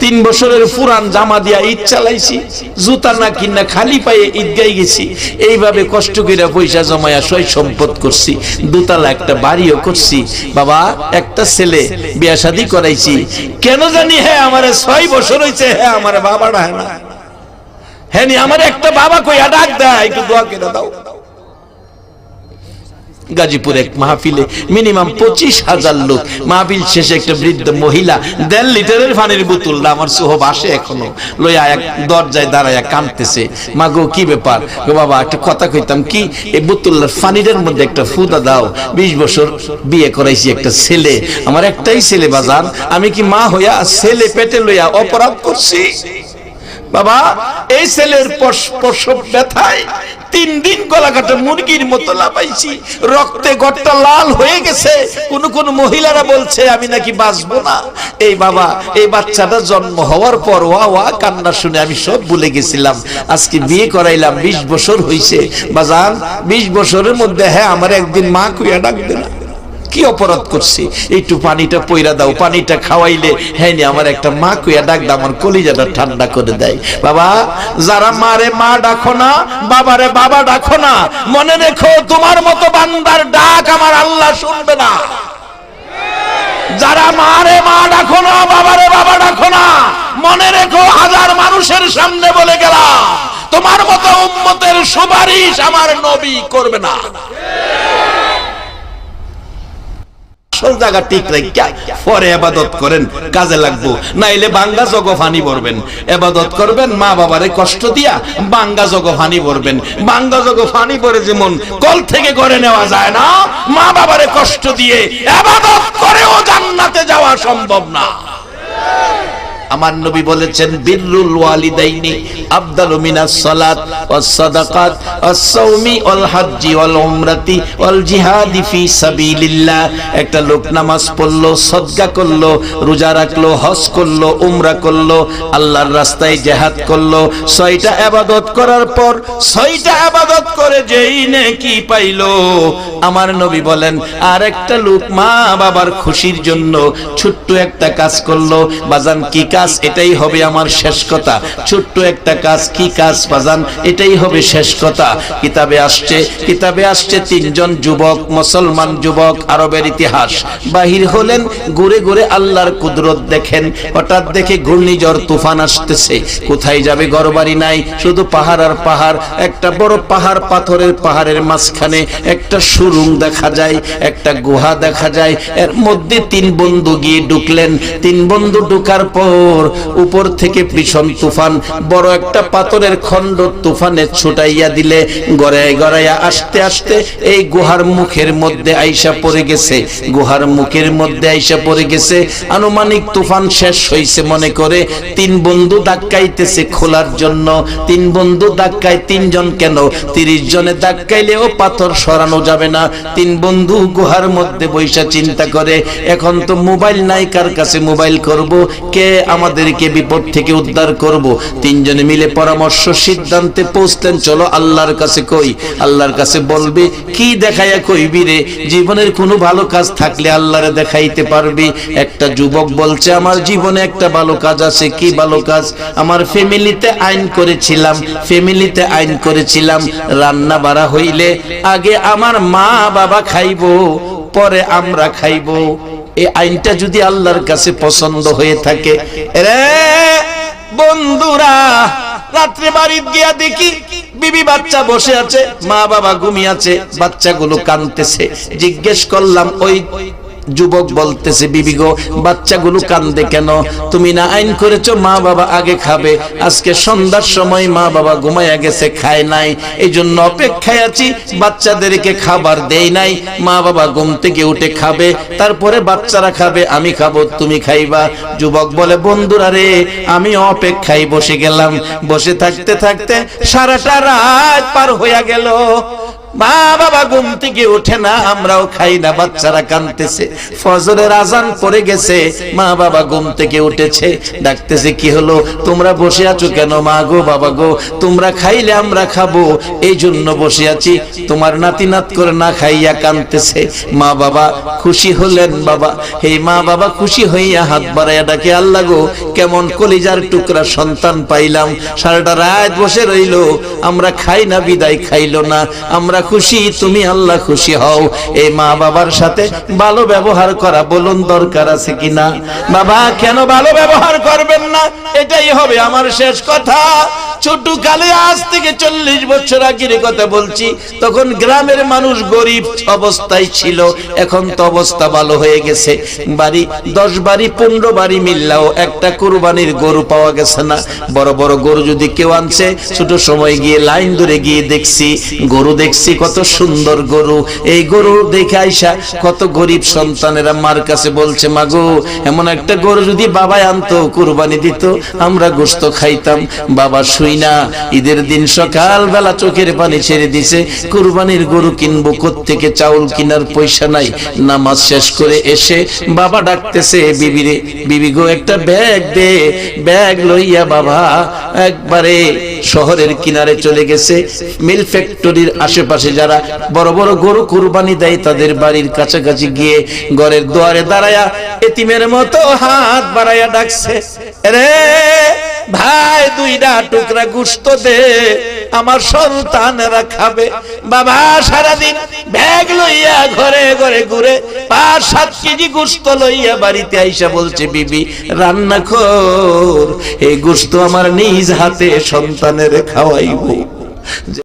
3 বছরের পুরান জামা দিয়া ঈদ চালাইছি, জুতা না কিনা খালি পায়ে ঈদগাই গেছি, এইভাবে কষ্ট করে পয়সা জমায়া সয় সম্পদ করছি, 2 তলা একটা বাড়িও করছি। বাবা একটা ছেলে বিয়া শাদী করাইছি, কেন জানি হ্যাঁ আমার 6 বছর হয়েছে, হ্যাঁ আমার বাবা ডাকে না, হ্যাঁ নি আমার একটা বাবা কইয়া ডাক দেয়, একটু দোয়া করে দাও। গাজীপুর এক মাহফিলে মিনিমাম 25,000 লোক, মাহফিল শেষে একটা বৃদ্ধ মহিলা 1.5 লিটারের পানির বোতল আমার সোহব আসে এখনো লইয়া এক দরজায় দাঁড়ায়া কাঁদতেছে। মা গো কি ব্যাপার? গো বাবা একটা কথা কইতাম কি, এই বোতলের পানির মধ্যে একটা ফুদা দাও, 20 বছর বিয়ে করাইছি, একটা ছেলে আমার, একটাই ছেলে বাজার, আমি কি মা হইয়া ছেলে পেটে লইয়া অপরাধ করছি? বাবা এই ছেলের প্রসব ব্যথায় 3 দিন গলা কাটা মুরগির মতো লাফাইছি, রক্তে গট্টা লাল হয়ে গেছে। কোন মহিলারা বলছে আমি নাকি বাঁচবো না। এই বাবা এই বাচ্চাটা জন্ম হওয়ার পর ওয়া কান্না শুনে আমি সব ভুলে গেছিলাম। আজকে বিয়ে করাইলাম, 20 বছর হইছে বাজান, 20 বছরের মধ্যে হ্যাঁ আমার একদিন মা কইয়া ডাকবে না। কি অপরাধ করছি? একটু পানিটা পয়রা দাও, পানিটা খাওয়াইলে হ্যাঁ আমার একটা মা কইয়া ডাক দাও, আমার কলিজাটা ঠান্ডা করে দেয়। বাবা যারা মারে মা ডাকো না, বাবারে বাবা ডাকো না, মনে রেখো তোমার মতো বান্দার ডাক আমার আল্লাহ শুনবে না। যারা মারে মা ডাকো না, বাবারে বাবা ডাকো না, মনে রেখো 1000 মানুষের সামনে বলে গেলাম তোমার মতো উম্মতের সুপারিশ আমার নবী করবে না। জায়গা ঠিক রাখিয়া পরে ইবাদত করেন, কাজে লাগবো, নাইলে বাঙ্গা জগ ফানি ভরবেন। ইবাদত করবেন মা বাবারে কষ্ট দিয়া, বাঙ্গা জগ ফানি ভরবেন। বাঙ্গা জগ ফানি ভরে যেমন কল থেকে করে নেওয়া যায় না, মা বাবারে কষ্ট দিয়ে ইবাদত করেও জান্নাতে যাওয়া সম্ভব না। আমার নবী বলেছেন বিররুল ওয়ালিদাইনি আফদালু মিনাস সালাত ওয়াস সাদাকাত ওয়াস সাওমি ওয়াল হজ্জি ওয়াল উমরাতি ওয়াল জিহাদি ফি সাবিলিল্লাহ। একটা লোক নামাজ পড়লো, সদকা করলো, রোজা রাখলো, হজ করলো, উমরা করলো, আল্লাহর রাস্তায় জিহাদ করলো, 6টা ইবাদত করার পর 6টা ইবাদত করে যেই নেকি পাইলো, আমার নবী বলেন আর একটা লোক মা বাবার খুশির জন্য ছোট্ট একটা কাজ করলো। বাজান কি কাজ? এটাই হবে আমার শেষ কথা। ছোট্ট একটা কাজ, কি কাজ বাজান? এটাই হবে শেষ কথা। কিতাবে আসছে 3 জন যুবক, মুসলমান যুবক, আরবের ইতিহাস, বাহির হলেন, ঘুরে ঘুরে আল্লাহর কুদরত দেখেন। হঠাৎ দেখে ঘূর্ণিঝড় তুফান আসতেছে, কোথায় যাবে ঘরবাড়ি নাই, শুধু পাহাড় আর পাহাড়। একটা বড় পাহাড়, পাহাড়ের মাঝখানে একটা সুড়ঙ্গ দেখা যায়, একটা গুহা দেখা যায়, এর মধ্যে 3 বন্ধু গিয়ে ঢুকলেন। 3 বন্ধু ঢুকার পর উপর থেকে ভীষণ তুফান, বড় একটা পাথরের খণ্ড তুফানে ছুটাইয়া দিলে গড়াইয়া গড়াইয়া আস্তে আস্তে এই গুহার মুখের মধ্যে আইসা পড়ে গেছে। গুহার মুখের মধ্যে আইসা পড়ে গেছে। আনুমানিক তুফান শেষ হইছে মনে করে 3 বন্ধু ধাক্কাইতেছে খোলার জন্য। 3 বন্ধু ধাক্কায়, 3 জন কেন 30 জনে ধাক্কাইলেও পাথর সরানো যাবে না। 3 বন্ধু গুহার মধ্যে বৈশা চিন্তা করে, এখন তো মোবাইল নাই, কার কাছে মোবাইল করব, কে আমাদেরকে বিপদ থেকে উদ্ধার করব। 3 জনে মিলে পরামর্শ সিদ্ধান্তে পৌঁছলেন, চলো আল্লাহর কাছে কই। আল্লাহর কাছে বলবে কি দেখাইয়া কইবি রে? জীবনের কোনো ভালো কাজ থাকলে আল্লাহরে দেখাইতে পারবি। একটা যুবক বলছে আমার জীবনে একটা ভালো কাজ আছে। কি ভালো কাজ? আমার ফ্যামিলিতে আইন করেছিলাম রান্না বাড়া হইলে আগে আমার মা বাবা খাইবো, পরে আমরা খাইবো। এই আইনটা যদি আল্লাহর কাছে পছন্দ হয়ে থাকে, রে বন্ধুরা রাত্রে বাড়ি গিয়া দেখি বিবি বাচ্চা বসে আছে, মা বাবা ঘুমিয়ে আছে, বাচ্চাগুলো কাঁদতেছে। জিজ্ঞেস করলাম, ওই যুবক বলতেছে, বিবি গো বাচ্চাগুলো কান্দে কেন? তুমি না আইন করেছো মা বাবা আগে খাবে, আজকে সন্ধ্যার সময় মা বাবা ঘুমাইয়া গেছে, খায় নাই, এই জন্য অপেক্ষায় আছি, বাচ্চাদেরকে খাবার দেই নাই, মা বাবা ঘুম থেকে উঠে খাবে, তারপরে বাচ্চারা খাবে, আমি খাবো, তুমি খাইবা। যুবক বলে, বন্ধুরা রে, আমি অপেক্ষায় বসে গেলাম, বসে থাকতে থাকতে সারাটা রাত পার হইয়া গেল, মা বাবা ঘুম থেকে ওঠে না, আমরাও খাই না, বাচ্চারা কাঁদতেছে। ফজরের আজান পড়ে গেছে, মা বাবা ঘুম থেকে উঠেছে, ডাকতেছে, কি হলো, তোমরা বসে আছো কেন? মা গো বাবা গো, তোমরা খাইলে আমরা খাবো, এই জন্য বসে আছি, তোমার নাতি নাত করে না খাইয়া কাঁদতেছে। মা বাবা খুশি হলেন। বাবা, এই মা বাবা খুশি হইয়া হাত বাড়াইয়া ডাকে, আল্লাহ গো, কেমন কলিজার টুকরা সন্তান পাইলাম, সারাটা রাত বসে রইল, আমরা খাই না বিদায় খাইলো না, আমরা খুশি, তুমি আল্লাহ খুশি হও। এই মা বাবার সাথে ভালো ব্যবহার করা বলুন দরকার আছে কিনা? বাবা কেন ভালো ব্যবহার করবেন না? এটাই হবে আমার শেষ কথা। ছোট কালে, আজ থেকে 40 বছর আগের কথা বলছি, তখন গ্রামের মানুষ গরিব অবস্থায় ছিল, এখন তো অবস্থা ভালো হয়ে গেছে। বাড়ি 10 বাড়ি 15 বাড়ি মিললেও একটা কুরবানির গরু পাওয়া গেছে না। বড় বড় গরু যদি কেউ আনছে, ছোট সময় গিয়ে লাইন ধরে গিয়ে দেখছি, গরু দেখছি, কত সুন্দর গরু। এই গরু দেখে আইসা কত গরিব সন্তানেরা মার কাছে বলছে, মাগো এমন একটা গরু যদি বাবাই আনতো, কুরবানি দিত, আমরা গোশত খাইতাম। বাবা শুই না, ঈদের দিন সকাল বেলা চোখের পানি ছেড়ে দিছে, কুরবানির গরু কিনবো, কোত্থেকে চাউল কিনার পয়সা নাই। নামাজ শেষ করে এসে বাবা ডাকতেছে, বিবিরে, বিবি গো একটা ব্যাগ দে। ব্যাগ লইয়া বাবা একবারে শহরের কিনারে চলে গেছে। মিল ফ্যাক্টরির আশেপাশে যারা বড় বড় গরু কুরবানি দেয়, তাদের বাড়ির কাছাকাছি গিয়ে ঘরের দুয়ারে দাঁড়ায়া এতিমের মতো হাত বাড়াইয়া ডাকছে, রে ভাই, 2টা টুকরা গোশত দে, আমার সন্তানেরা খাবে। বাবা সারাদিন ব্যাগ লইয়া ঘরে ঘরে ঘুরে 5-7 কেজি গোশত লইয়া বাড়িতে আইসা বলছে, বিবি রান্না কর, এই গোশত আমার নিজ হাতে সন্তানের খাওয়াইব।